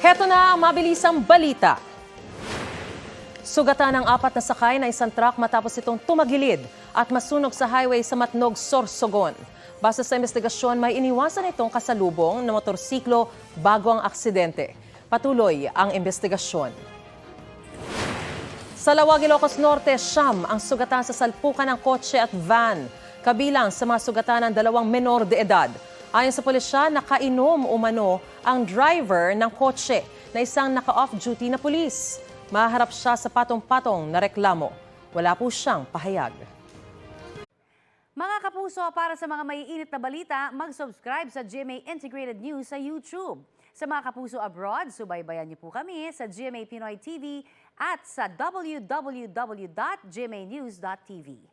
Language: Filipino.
Heto na ang mabilisang balita. Sugatan ng 4 na sakay na isang truck matapos itong tumagilid at masunog sa highway sa Matnog, Sorsogon. Base sa investigasyon, may iniwasan itong kasalubong na motorsiklo bago ang aksidente. Patuloy ang investigasyon. Sa Lawag, Ilocos Norte, 9 ang sugatan sa salpukan ng kotse at van. Kabilang sa mga sugatan ng 2 menor de edad. Ayon sa pulisya, nakainom umano ang driver ng kotse na isang naka-off-duty na pulis. Maharap siya sa patong-patong na reklamo. Wala po siyang pahayag. Mga kapuso, para sa mga maiinit na balita, mag-subscribe sa GMA Integrated News sa YouTube. Sa mga kapuso abroad, subaybayan niyo po kami sa GMA Pinoy TV at sa www.gmanews.tv.